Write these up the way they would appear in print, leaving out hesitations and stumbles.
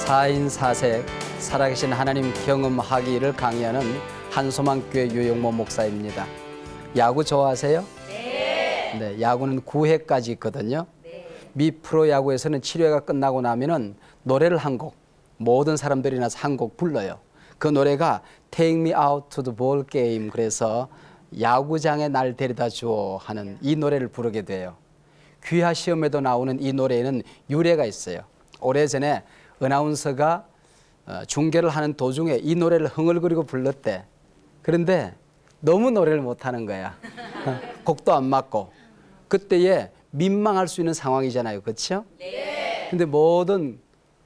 4인4색 살아계신 하나님 경험하기를 강의하는 한소망교회 유영모 목사입니다. 야구 좋아하세요? 네. 야구는 9회까지 있거든요. 미 프로야구에서는 7회가 끝나고 나면은 노래를 한 곡, 모든 사람들이 나서 한 곡 불러요. 그 노래가 Take Me Out to the Ball Game, 그래서 야구장에 날 데려다 주어 하는 이 노래를 부르게 돼요. 귀화 시험에도 나오는 이 노래에는 유래가 있어요. 오래전에 어나운서가 중계를 하는 도중에 이 노래를 흥얼거리고 불렀대. 그런데 너무 노래를 못하는 거야. 곡도 안 맞고. 그때에 민망할 수 있는 상황이잖아요. 그렇죠? 네. 근데 모든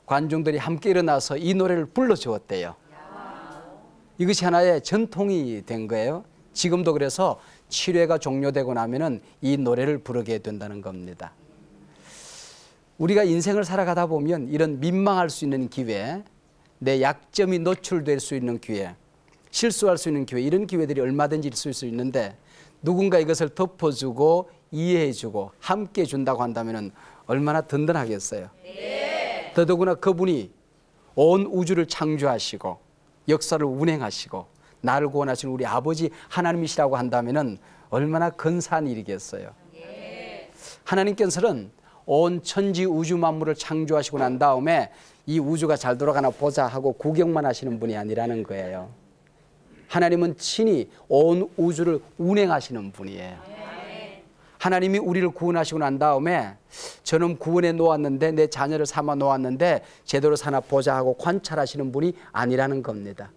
관중들이 함께 일어나서 이 노래를 불러주었대요. 이것이 하나의 전통이 된 거예요. 지금도 그래서 7회가 종료되고 나면은 이 노래를 부르게 된다는 겁니다. 우리가 인생을 살아가다 보면 이런 민망할 수 있는 기회, 내 약점이 노출될 수 있는 기회, 실수할 수 있는 기회, 이런 기회들이 얼마든지 있을 수 있는데 누군가 이것을 덮어주고 이해해주고 함께 준다고 한다면 얼마나 든든하겠어요. 네. 더더구나 그분이 온 우주를 창조하시고 역사를 운행하시고 나를 구원하신 우리 아버지 하나님이시라고 한다면 얼마나 근사한 일이겠어요. 네. 하나님께서는 온 천지 우주 만물을 창조하시고 난 다음에 이 우주가 잘 돌아가나 보자 하고 구경만 하시는 분이 아니라는 거예요. 하나님은 친히 온 우주를 운행하시는 분이에요. 하나님이 우리를 구원하시고 난 다음에 저는 구원해 놓았는데 내 자녀를 삼아 놓았는데 제대로 사나 보자 하고 관찰하시는 분이 아니라는 겁니다.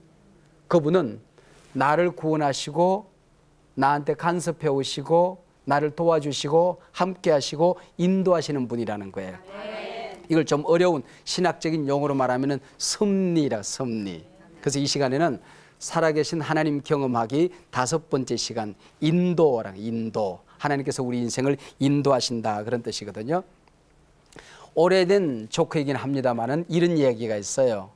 그분은 나를 구원하시고 나한테 간섭해 오시고 나를 도와주시고 함께 하시고 인도하시는 분이라는 거예요. 이걸 좀 어려운 신학적인 용어로 말하면 섭리라, 섭리. 그래서 이 시간에는 살아계신 하나님 경험하기 5번째 시간, 인도랑 인도. 하나님께서 우리 인생을 인도하신다, 그런 뜻이거든요. 오래된 조크이긴 합니다만은 이런 얘기가 있어요.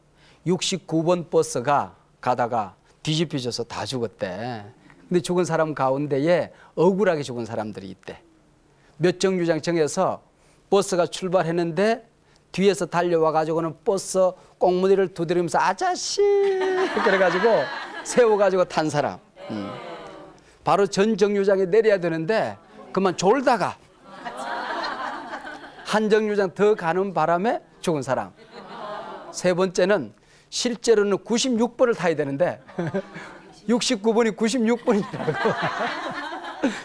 69번 버스가 가다가 뒤집혀져서 다 죽었대. 근데 죽은 사람 가운데에 억울하게 죽은 사람들이 있대. 몇 정류장 정해서 버스가 출발했는데 뒤에서 달려와가지고는 버스 꽁무니를 두드리면서 아저씨 그래가지고 세워가지고 탄 사람. 바로 전 정류장에 내려야 되는데 그만 졸다가 한 정류장 더 가는 바람에 죽은 사람. 세 번째는 실제로는 96번을 타야 되는데 69번이 96번이라고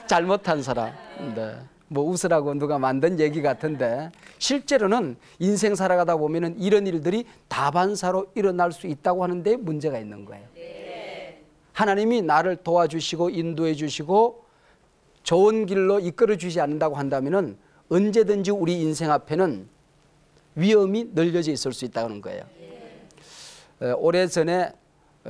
잘못한 사람. 네. 뭐 웃으라고 누가 만든 얘기 같은데 실제로는 인생 살아가다 보면은 이런 일들이 다반사로 일어날 수 있다고 하는데 문제가 있는 거예요. 하나님이 나를 도와주시고 인도해 주시고 좋은 길로 이끌어 주지 않는다고 한다면은 언제든지 우리 인생 앞에는 위험이 널려져 있을 수 있다는 거예요. 오래전에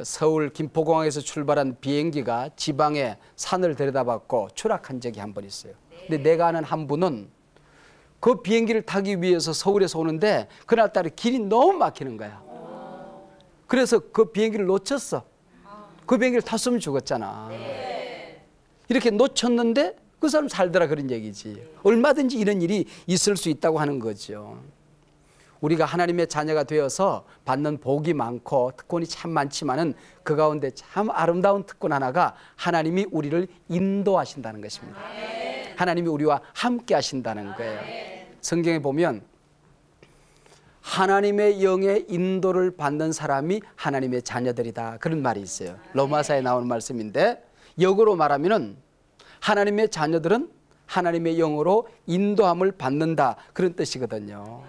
서울 김포공항에서 출발한 비행기가 지방의 산을 들여다봤고 추락한 적이 한 번 있어요. 근데 내가 아는 한 분은 그 비행기를 타기 위해서 서울에서 오는데 그날따라 길이 너무 막히는 거야. 그래서 그 비행기를 놓쳤어. 그 비행기를 탔으면 죽었잖아. 이렇게 놓쳤는데 그 사람 살더라, 그런 얘기지. 얼마든지 이런 일이 있을 수 있다고 하는 거죠. 우리가 하나님의 자녀가 되어서 받는 복이 많고 특권이 참 많지만은 그 가운데 참 아름다운 특권 하나가 하나님이 우리를 인도하신다는 것입니다. 하나님이 우리와 함께 하신다는 거예요. 성경에 보면 하나님의 영의 인도를 받는 사람이 하나님의 자녀들이다, 그런 말이 있어요. 로마서에 나오는 말씀인데 역으로 말하면은 하나님의 자녀들은 하나님의 영으로 인도함을 받는다, 그런 뜻이거든요.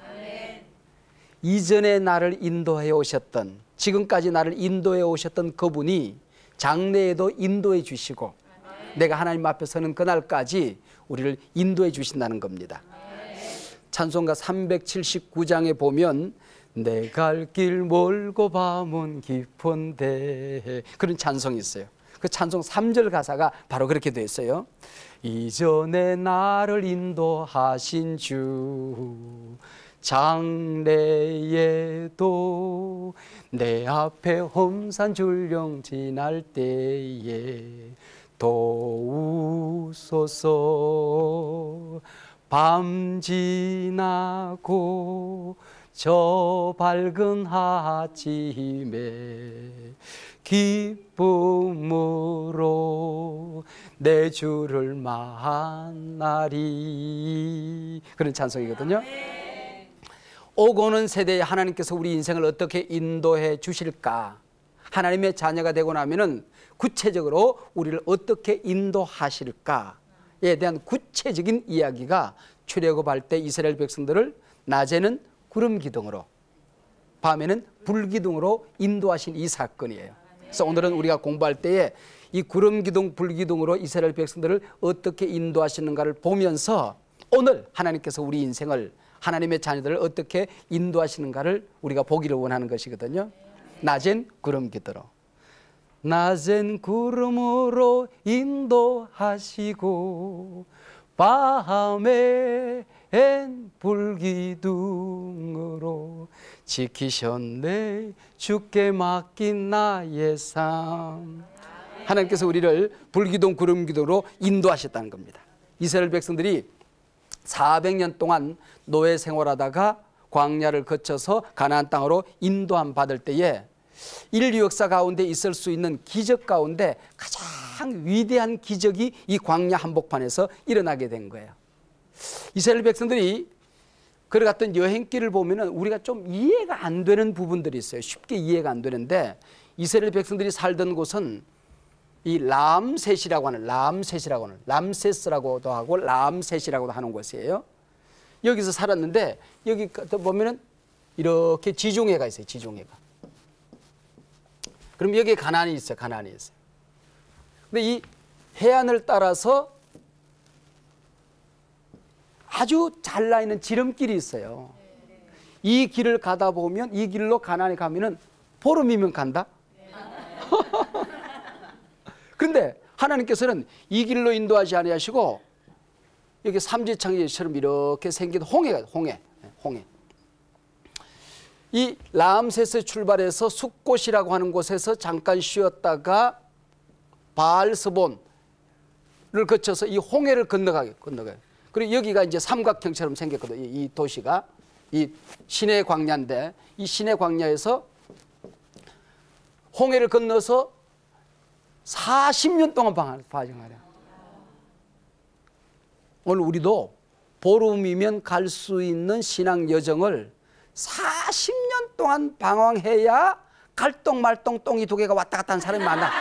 이전에 나를 인도해 오셨던, 지금까지 나를 인도해 오셨던 그분이 장래에도 인도해 주시고 내가 하나님 앞에 서는 그날까지 우리를 인도해 주신다는 겁니다. 찬송가 379장에 보면 내 갈 길 멀고 밤은 깊은데, 그런 찬송이 있어요. 그 찬송 3절 가사가 바로 그렇게 되어 있어요. 이전에 나를 인도하신 주 장래에도 내 앞에 험산 줄령 지날 때에 도우소서. 밤 지나고 저 밝은 아침에 기쁨으로 내 주를 만나리. 그런 찬송이거든요. 오고 오는 세대에 하나님께서 우리 인생을 어떻게 인도해 주실까? 하나님의 자녀가 되고 나면은 구체적으로 우리를 어떻게 인도하실까에 대한 구체적인 이야기가 출애굽할 때 이스라엘 백성들을 낮에는 구름 기둥으로, 밤에는 불 기둥으로 인도하신 이 사건이에요. 그래서 오늘은 우리가 공부할 때에 이 구름 기둥, 불 기둥으로 이스라엘 백성들을 어떻게 인도하시는가를 보면서 오늘 하나님께서 우리 인생을, 하나님의 자녀들을 어떻게 인도하시는가를 우리가 보기를 원하는 것이거든요. 낮엔 구름 기둥으로, 낮엔 구름으로 인도하시고 밤엔 불기둥으로 지키셨네 주께 맡긴 나의 삶. 하나님께서 우리를 불기둥 구름기둥으로 인도하셨다는 겁니다. 이스라엘 백성들이 400년 동안 노예 생활하다가 광야를 거쳐서 가나안 땅으로 인도함 받을 때에 인류 역사 가운데 있을 수 있는 기적 가운데 가장 위대한 기적이 이 광야 한복판에서 일어나게 된 거예요. 이스라엘 백성들이 걸어갔던 여행길을 보면은 우리가 좀 이해가 안 되는 부분들이 있어요. 쉽게 이해가 안 되는데 이스라엘 백성들이 살던 곳은 이 람셋이라고 하는, 람세스라고도 하고 람셋이라고도 하는 곳이에요. 여기서 살았는데 여기 보면은 이렇게 지중해가 있어요. 지중해가. 그럼 여기에 가나안이 있어요. 가나안이 있어요. 근데 이 해안을 따라서 아주 잘 나 있는 지름길이 있어요. 이 길을 가다 보면, 이 길로 가나안에 가면은 보름이면 간다. 그런데 하나님께서는 이 길로 인도하지 아니하시고 여기 삼지창처럼 이렇게 생긴 홍해. 이 람셋에 출발해서 숫곳이라고 하는 곳에서 잠깐 쉬었다가 바알스본을 거쳐서 이 홍해를 건너가요. 그리고 여기가 이제 삼각형처럼 생겼거든요. 이 도시가 이 시내 광야인데 이 시내 광야에서 홍해를 건너서 40년 동안 방황하려. 오늘 우리도 보름이면 갈 수 있는 신앙 여정을 40년 동안 방황해야 갈똥말똥 똥이 두 개가 왔다 갔다 하는 사람이 많아.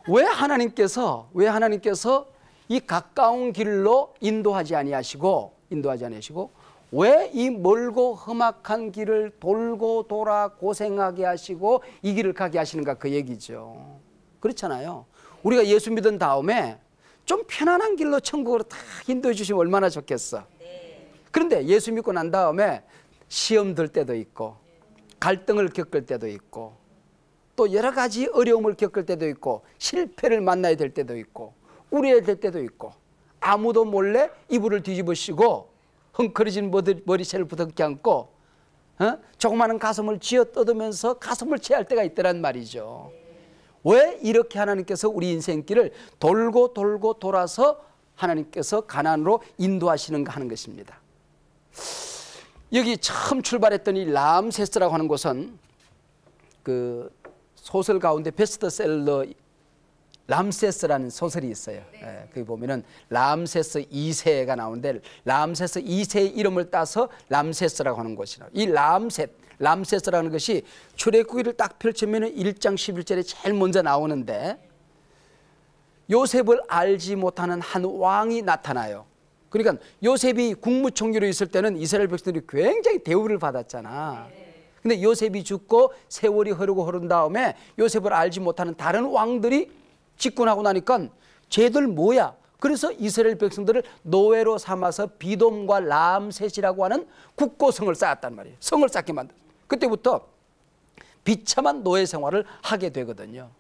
왜 하나님께서 이 가까운 길로 인도하지 아니하시고 왜 이 멀고 험악한 길을 돌고 돌아 고생하게 하시고 이 길을 가게 하시는가, 그 얘기죠. 그렇잖아요. 우리가 예수 믿은 다음에 좀 편안한 길로 천국으로 다 인도해 주시면 얼마나 좋겠어. 그런데 예수 믿고 난 다음에 시험 들 때도 있고 갈등을 겪을 때도 있고 또 여러 가지 어려움을 겪을 때도 있고 실패를 만나야 될 때도 있고 우려야 될 때도 있고 아무도 몰래 이불을 뒤집으시고 헝클어진 머리채를 부둥켜 안고 조그마한 가슴을 쥐어 뜯으면서 가슴을 채할 때가 있더란 말이죠. 왜 이렇게 하나님께서 우리 인생길을 돌고 돌고 돌아서 하나님께서 가나안으로 인도하시는가 하는 것입니다. 여기 처음 출발했던 이 람세스라고 하는 곳은 그 소설 가운데 베스트셀러 람세스라는 소설이 있어요. 거기 보면은 람세스 2세가 나오는데 람세스 2세의 이름을 따서 람세스라고 하는 곳이라. 이 람세스라는 것이 출애굽기를 딱 펼치면은 1장 11절에 제일 먼저 나오는데 요셉을 알지 못하는 한 왕이 나타나요. 그러니까 요셉이 국무총리로 있을 때는 이스라엘 백성들이 굉장히 대우를 받았잖아. 근데 요셉이 죽고 세월이 흐른 다음에 요셉을 알지 못하는 다른 왕들이 집권하고 나니까 쟤들 뭐야? 그래서 이스라엘 백성들을 노예로 삼아서 비돔과 람셋이라고 하는 국고성을 쌓았단 말이에요. 성을 쌓게 만든. 그때부터 비참한 노예 생활을 하게 되거든요.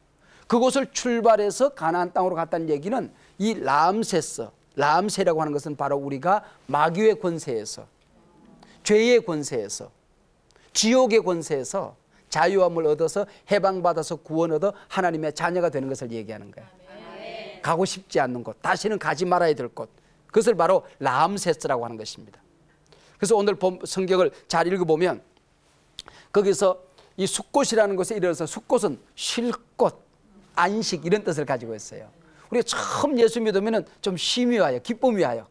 그곳을 출발해서 가나안 땅으로 갔다는 얘기는 이 람셋이라고 하는 것은 바로 우리가 마귀의 권세에서, 죄의 권세에서, 지옥의 권세에서 자유함을 얻어서 해방받아서 구원 얻어 하나님의 자녀가 되는 것을 얘기하는 거예요. 가고 싶지 않는 곳, 다시는 가지 말아야 될 곳, 그것을 바로 람세스라고 하는 것입니다. 그래서 오늘 성경을 잘 읽어보면 거기서 이 숫꽃이라는 것에 이르러서 숫꽃은 쉴 곳, 안식 이런 뜻을 가지고 있어요. 우리가 처음 예수 믿으면 좀 쉼이 와요. 기쁨이 와요.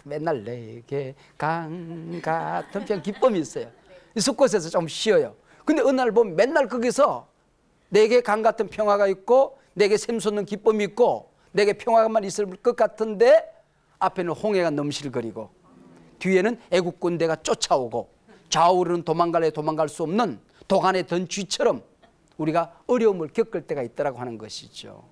맨날 내게 강 같은 평 기쁨이 있어요. 이 숫꽃에서 좀 쉬어요. 근데 어느 날 보면 맨날 거기서 내게 강 같은 평화가 있고 내게 샘솟는 기쁨이 있고 내게 평화만 있을 것 같은데 앞에는 홍해가 넘실거리고 뒤에는 애국 군대가 쫓아오고 좌우로는 도망갈 수 없는 도간에 든 쥐처럼 우리가 어려움을 겪을 때가 있다라고 하는 것이죠.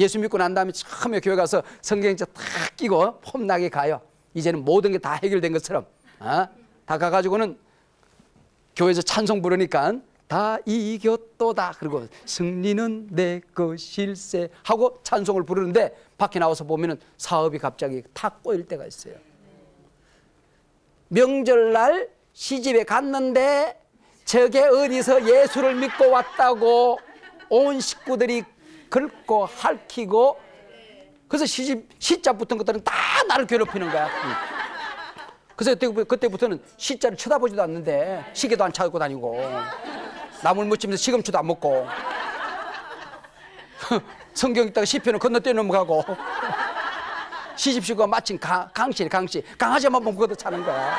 예수 믿고 난 다음에 처음에 교회 가서 성경책 탁 끼고 폼나게 가요. 이제는 모든 게 다 해결된 것처럼 다 가가지고는 교회에서 찬송 부르니까 다 이겼도다 그리고 승리는 내 것일세 하고 찬송을 부르는데 밖에 나와서 보면은 사업이 갑자기 탁 꼬일 때가 있어요. 명절날 시집에 갔는데 저게 어디서 예수를 믿고 왔다고 온 식구들이 긁고 핥히고 그래서 시자 붙은 것들은 다 나를 괴롭히는 거야. 그래서 그때부터는 시자를 쳐다보지도 않는데 시계도 안 차고 다니고 나물 무치면서 시금치도 안 먹고 성경 읽다가 시편은 건너뛰어 넘어가고 시집시고가 마침 강씨 강아지만 보면 그것도 차는 거야.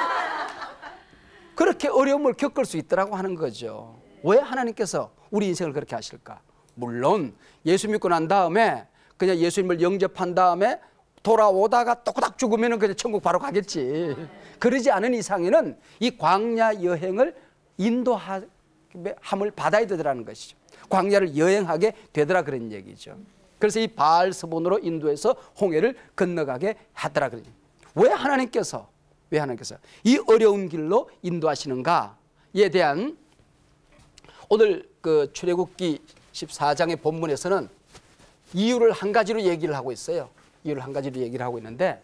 그렇게 어려움을 겪을 수 있더라고 하는 거죠. 왜 하나님께서 우리 인생을 그렇게 하실까? 물론 예수 믿고 난 다음에 그냥 예수님을 영접한 다음에 돌아오다가 또그닥 죽으면 그냥 천국 바로 가겠지. 그러지 않은 이상에는 이 광야 여행을 인도함을 받아야 되더라는 것이죠. 광야를 여행하게 되더라 그런 얘기죠. 그래서 이 바알스본으로 인도해서 홍해를 건너가게 하더라 그러죠. 왜 하나님께서 이 어려운 길로 인도하시는가에 대한 오늘 그 출애굽기 14장의 본문에서는 이유를 한 가지로 얘기를 하고 있어요. 이유를 한 가지로 얘기를 하고 있는데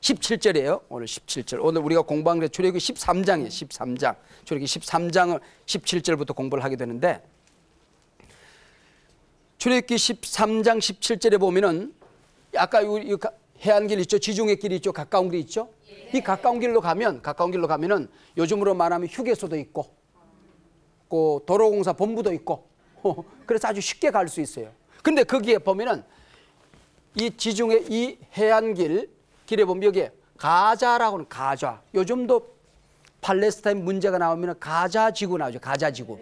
17절이에요. 오늘 17절. 오늘 우리가 공부한 게 출애굽기 13장이에요. 13장. 출애굽기 13장을 17절부터 공부를 하게 되는데 출애굽기 13장 17절에 보면은 아까 해안길 있죠. 지중해 길이 있죠. 가까운 길이 있죠. 이 가까운 길로 가면은 요즘으로 말하면 휴게소도 있고 도로공사 본부도 있고 그래서 아주 쉽게 갈 수 있어요. 근데 거기에 보면은 이 지중해 이 해안길 길에 보면 여기에 가자라고 하는 가자. 요즘도 팔레스타인 문제가 나오면 가자지구 나오죠. 가자지구.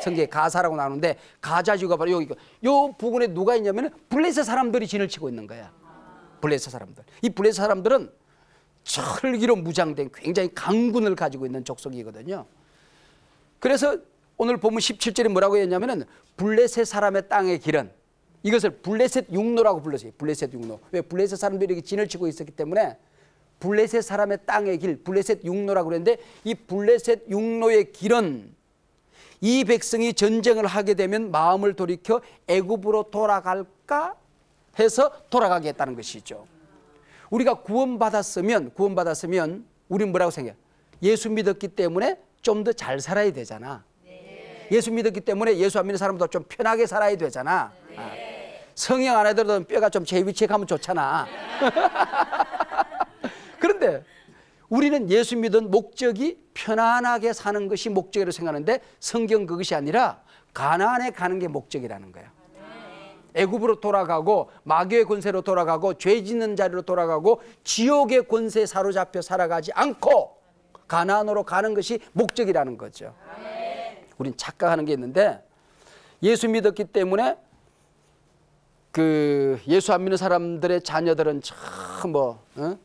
성경에 가사라고 나오는데 가자지구가 바로 여기 요 부근에 누가 있냐면 블레셋 사람들이 진을 치고 있는 거야. 블레셋 사람들. 이 블레셋 사람들은 철기로 무장된 굉장히 강군을 가지고 있는 족속이거든요. 그래서 오늘 보면 17절에 뭐라고 했냐면은 블레셋 사람의 땅의 길은 이것을 블레셋 육로라고 불렀어요. 블레셋 육로. 왜? 블레셋 사람들이 이렇게 진을 치고 있었기 때문에 블레셋 사람의 땅의 길, 블레셋 육로라고 그랬는데 이 블레셋 육로의 길은 이 백성이 전쟁을 하게 되면 마음을 돌이켜 애굽으로 돌아갈까 해서 돌아가게 했다는 것이죠. 우리가 구원받았으면 우리는 뭐라고 생각해요? 예수 믿었기 때문에 좀 더 잘 살아야 되잖아. 예수 믿었기 때문에 예수 안 믿는 사람보다 좀 편하게 살아야 되잖아. 성형 안 하더라도 뼈가 좀 제 위치에 가면 좋잖아. 그런데 우리는 예수 믿은 목적이 편안하게 사는 것이 목적이라고 생각하는데 성경 그것이 아니라 가나안에 가는 게 목적이라는 거야. 애굽으로 돌아가고 마귀의 권세로 돌아가고 죄 짓는 자리로 돌아가고 지옥의 권세에 사로잡혀 살아가지 않고 가나안으로 가는 것이 목적이라는 거죠. 우린 착각하는 게 있는데 예수 믿었기 때문에 그 예수 안 믿는 사람들의 자녀들은 참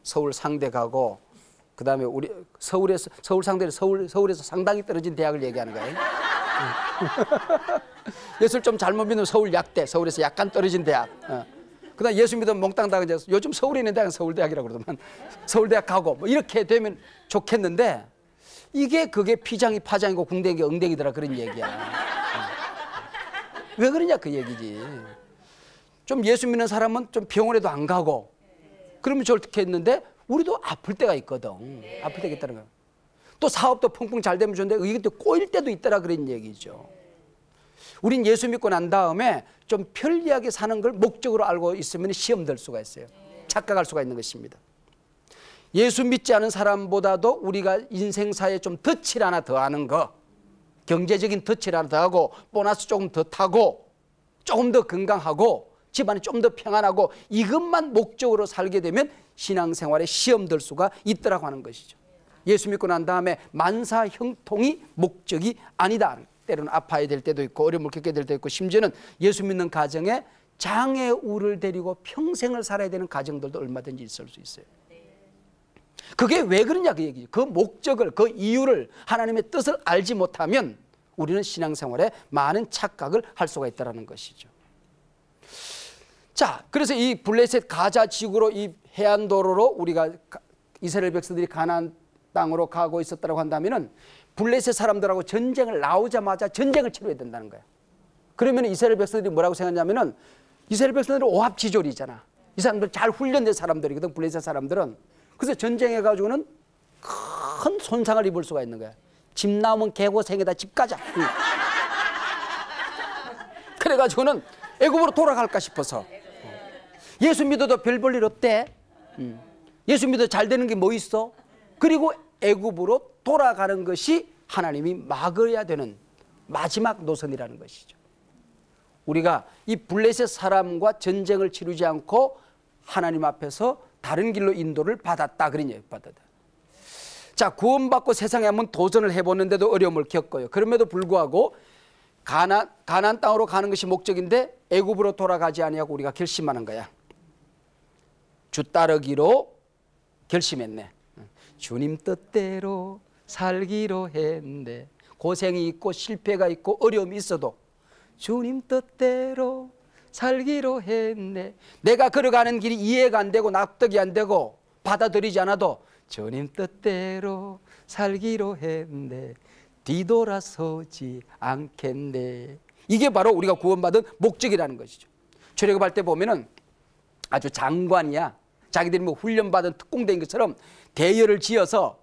서울 상대 가고 그다음에 우리 서울 상대는 서울에서 상당히 떨어진 대학을 얘기하는 거예요. 예수를 좀 잘못 믿으면 서울 약대, 서울에서 약간 떨어진 대학. 그다음 예수 믿으면 몽땅 다 이제 요즘 서울에 있는 대학은 서울대학이라고 그러더만 서울대학 가고 뭐 이렇게 되면 좋겠는데 그게 피장이 파장이고 궁뎅이가 엉덩이더라 그런 얘기야. 왜 그러냐 그 얘기지. 좀 예수 믿는 사람은 좀 병원에도 안 가고 그러면 좋겠는데 우리도 아플 때가 있거든. 아플 때가 있다는 거야. 또 사업도 펑펑 잘 되면 좋은데 이게 또 꼬일 때도 있더라 그런 얘기죠. 우린 예수 믿고 난 다음에 좀 편리하게 사는 걸 목적으로 알고 있으면 시험 들 수가 있어요. 착각할 수가 있는 것입니다. 예수 믿지 않은 사람보다도 우리가 인생사에 좀 덫을 하나 더 하는 거, 경제적인 덫을 하나 더 하고 보너스 조금 더 타고 조금 더 건강하고 집안이 좀 더 평안하고 이것만 목적으로 살게 되면 신앙생활에 시험 들 수가 있더라고 하는 것이죠. 예수 믿고 난 다음에 만사 형통이 목적이 아니다. 때로는 아파야 될 때도 있고 어려움을 겪게 될 때도 있고 심지어는 예수 믿는 가정에 장애우를 데리고 평생을 살아야 되는 가정들도 얼마든지 있을 수 있어요. 그게 왜 그러냐 그 얘기죠. 그 목적을, 그 이유를, 하나님의 뜻을 알지 못하면 우리는 신앙생활에 많은 착각을 할 수가 있다는 것이죠. 자, 그래서 이 블레셋 가자 지구로 이 해안도로로 우리가 이스라엘 백성들이 가나안 땅으로 가고 있었다고 한다면은 블레셋 사람들하고 전쟁을 나오자마자 전쟁을 치러야 된다는 거예요. 그러면 이스라엘 백성들이 뭐라고 생각하냐면은 이스라엘 백성들은 오합지졸이잖아. 이 사람들 잘 훈련된 사람들이거든, 블레셋 사람들은. 그래서 전쟁해가지고는 큰 손상을 입을 수가 있는 거야. 집 나오면 개고생에다 집 가자. 그래가지고는 애굽으로 돌아갈까 싶어서. 예수 믿어도 별 볼 일 없대. 예수 믿어도 잘 되는 게 뭐 있어? 그리고 애굽으로 돌아가는 것이 하나님이 막아야 되는 마지막 노선이라는 것이죠. 우리가 이 블레셋 사람과 전쟁을 치르지 않고 하나님 앞에서 다른 길로 인도를 받았다 그러냐, 받았다. 자, 구원받고 세상에 한번 도전을 해보는데도 어려움을 겪어요. 그럼에도 불구하고 가나안 땅으로 가는 것이 목적인데 애굽으로 돌아가지 아니하고 우리가 결심하는 거야. 주 따르기로 결심했네. 주님 뜻대로 살기로 했는데 고생이 있고 실패가 있고 어려움이 있어도 주님 뜻대로 살기로 했네. 내가 걸어가는 길이 이해가 안 되고 납득이 안 되고 받아들이지 않아도 주님 뜻대로 살기로 했네. 뒤돌아서지 않겠네. 이게 바로 우리가 구원받은 목적이라는 것이죠. 출애굽할 때 보면은 아주 장관이야. 자기들이 뭐 훈련받은 특공대인 것처럼 대열을 지어서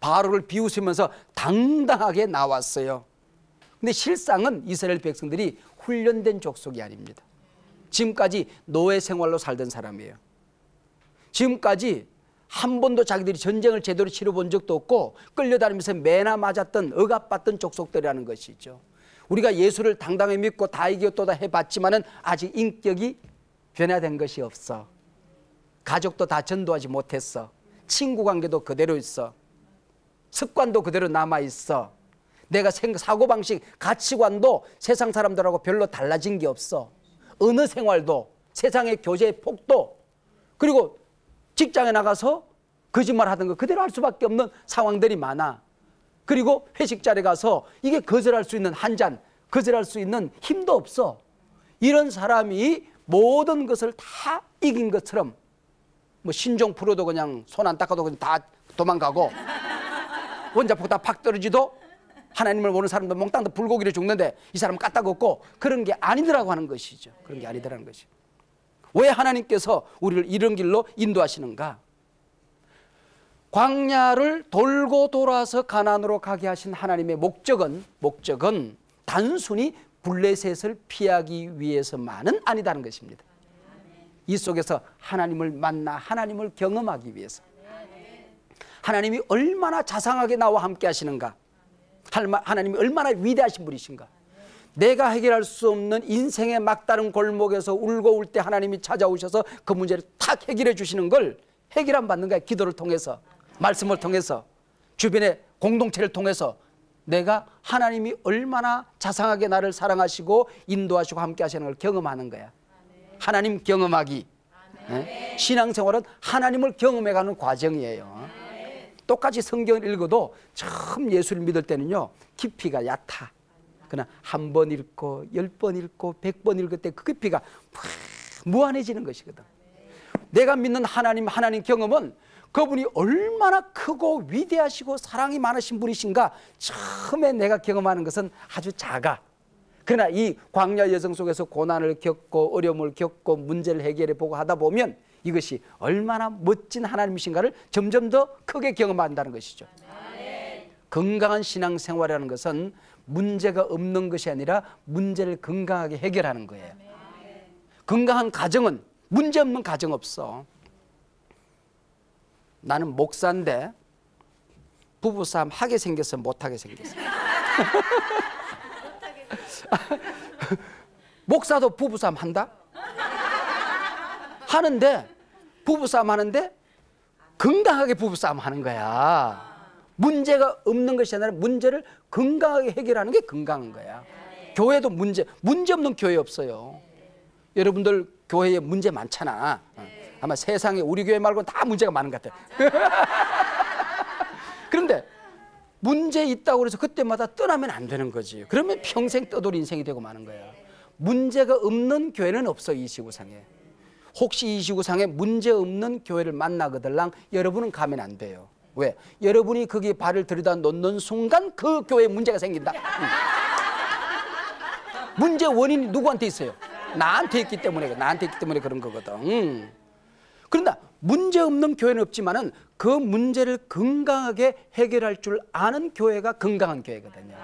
바로를 비웃으면서 당당하게 나왔어요. 근데 실상은 이스라엘 백성들이 훈련된 족속이 아닙니다. 지금까지 노예 생활로 살던 사람이에요. 지금까지 한 번도 자기들이 전쟁을 제대로 치러본 적도 없고 끌려다니면서 매나 맞았던 억압받던 족속들이라는 것이죠. 우리가 예수를 당당히 믿고 다 이겼다 해봤지만은 아직 인격이 변화된 것이 없어. 가족도 다 전도하지 못했어. 친구 관계도 그대로 있어. 습관도 그대로 남아있어. 내가 사고방식, 가치관도 세상 사람들하고 별로 달라진 게 없어. 어느 생활도, 세상의 교제의 폭도, 그리고 직장에 나가서 거짓말 하던 거 그대로 할 수밖에 없는 상황들이 많아. 그리고 회식 자리에 가서 이게 거절할 수 있는 한 잔, 거절할 수 있는 힘도 없어. 이런 사람이 모든 것을 다 이긴 것처럼 뭐 신종 프로도 그냥 손 안 닦아도 그냥 다 도망가고 원자폭 다 팍 떨어지도 하나님을 모르는 사람도 몽땅 다 불고기를 죽는데 이 사람은 까딱없고 그런 게 아니더라고 하는 것이죠. 그런 게 아니더라는 것이죠. 왜 하나님께서 우리를 이런 길로 인도하시는가? 광야를 돌고 돌아서 가나안으로 가게 하신 하나님의 목적은 단순히 블레셋을 피하기 위해서만은 아니다는 것입니다. 이 속에서 하나님을 만나 하나님을 경험하기 위해서, 하나님이 얼마나 자상하게 나와 함께 하시는가, 하나님이 얼마나 위대하신 분이신가, 내가 해결할 수 없는 인생의 막다른 골목에서 울고 울 때 하나님이 찾아오셔서 그 문제를 탁 해결해 주시는 걸 해결안 받는 거야. 기도를 통해서, 말씀을 통해서, 주변의 공동체를 통해서 내가 하나님이 얼마나 자상하게 나를 사랑하시고 인도하시고 함께 하시는 걸 경험하는 거야. 하나님 경험하기. 네? 신앙생활은 하나님을 경험해가는 과정이에요. 똑같이 성경을 읽어도 처음 예수를 믿을 때는요 깊이가 얕아. 그러나 한 번 읽고 10번 읽고 100번 읽을 때 그 깊이가 무한해지는 것이거든. 내가 믿는 하나님 경험은 그분이 얼마나 크고 위대하시고 사랑이 많으신 분이신가 처음에 내가 경험하는 것은 아주 작아. 그러나 이 광야 여정 속에서 고난을 겪고 어려움을 겪고 문제를 해결해 보고 하다 보면 이것이 얼마나 멋진 하나님이신가를 점점 더 크게 경험한다는 것이죠. 건강한 신앙생활이라는 것은 문제가 없는 것이 아니라 문제를 건강하게 해결하는 거예요. 건강한 가정은 문제 없는 가정 없어. 나는 목사인데 부부싸움 하게 생겼어, 못하게 생겼어? 목사도 부부싸움 한다? 하는데, 부부싸움 하는데 건강하게 부부싸움 하는 거야. 문제가 없는 것이 아니라 문제를 건강하게 해결하는 게 건강한 거야. 교회도 문제 없는 교회 없어요. 여러분들 교회에 문제 많잖아. 아마 세상에 우리 교회 말고 다 문제가 많은 것 같아. 그런데 문제 있다고 해서 그때마다 떠나면 안 되는 거지. 그러면 평생 떠돌이 인생이 되고 마는 거야. 문제가 없는 교회는 없어, 이 지구상에. 혹시 이 지구상에 문제 없는 교회를 만나거들랑 여러분은 가면 안 돼요. 왜? 여러분이 거기에 발을 들여다 놓는 순간 그 교회에 문제가 생긴다. 문제 원인이 누구한테 있어요? 나한테 있기 때문에 그런 거거든. 그런데 문제 없는 교회는 없지만은 그 문제를 건강하게 해결할 줄 아는 교회가 건강한 교회거든요.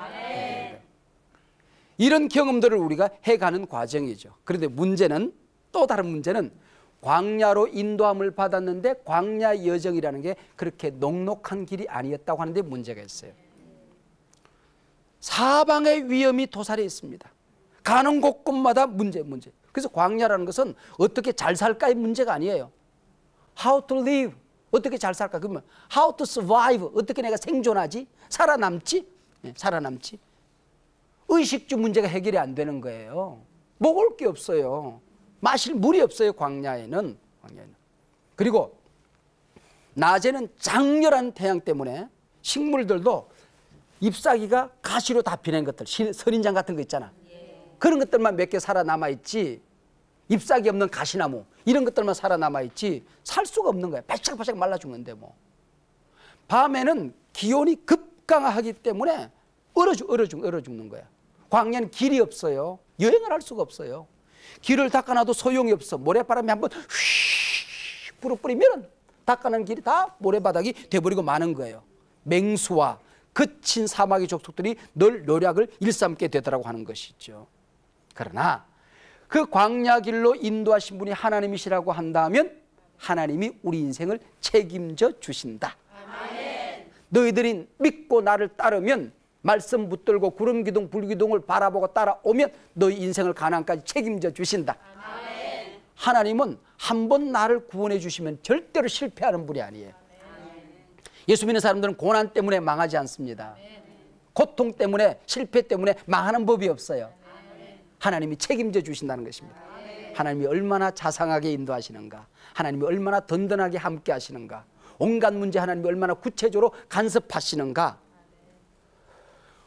이런 경험들을 우리가 해가는 과정이죠. 그런데 문제는, 또 다른 문제는 광야로 인도함을 받았는데 광야 여정이라는 게 그렇게 녹록한 길이 아니었다고 하는데 문제가 있어요. 사방의 위험이 도사리에 있습니다. 가는 곳곳마다 문제. 그래서 광야라는 것은 어떻게 잘 살까의 문제가 아니에요. How to live, 어떻게 잘 살까? 그러면 how to survive, 어떻게 내가 생존하지? 살아남지? 살아남지? 의식주 문제가 해결이 안 되는 거예요. 먹을 게 없어요. 마실 물이 없어요, 광야에는. 그리고 낮에는 장렬한 태양 때문에 식물들도 잎사귀가 가시로 다 피는 것들, 선인장 같은 거 있잖아. 그런 것들만 몇 개 살아남아 있지, 잎사귀 없는 가시나무 이런 것들만 살아남아 있지 살 수가 없는 거야. 바짝바짝 말라 죽는데 뭐. 밤에는 기온이 급강하기 때문에 얼어 죽는 거야. 광야는 길이 없어요. 여행을 할 수가 없어요. 길을 닦아놔도 소용이 없어. 모래바람이 한번 휘 불어버리면 닦아놓은 길이 다 모래바닥이 돼버리고 마는 거예요. 맹수와 거친 사막의 족속들이 늘 노략을 일삼게 되더라고 하는 것이죠. 그러나 그 광야 길로 인도하신 분이 하나님이시라고 한다면 하나님이 우리 인생을 책임져 주신다. 아멘. 너희들이 믿고 나를 따르면, 말씀 붙들고 구름 기둥 불 기둥을 바라보고 따라오면 너희 인생을 가나안까지 책임져 주신다. 아멘. 하나님은 한 번 나를 구원해 주시면 절대로 실패하는 분이 아니에요. 아멘. 예수 믿는 사람들은 고난 때문에 망하지 않습니다. 아멘. 고통 때문에, 실패 때문에 망하는 법이 없어요. 아멘. 하나님이 책임져 주신다는 것입니다. 아멘. 하나님이 얼마나 자상하게 인도하시는가, 하나님이 얼마나 든든하게 함께 하시는가, 온갖 문제 하나님이 얼마나 구체적으로 간섭하시는가.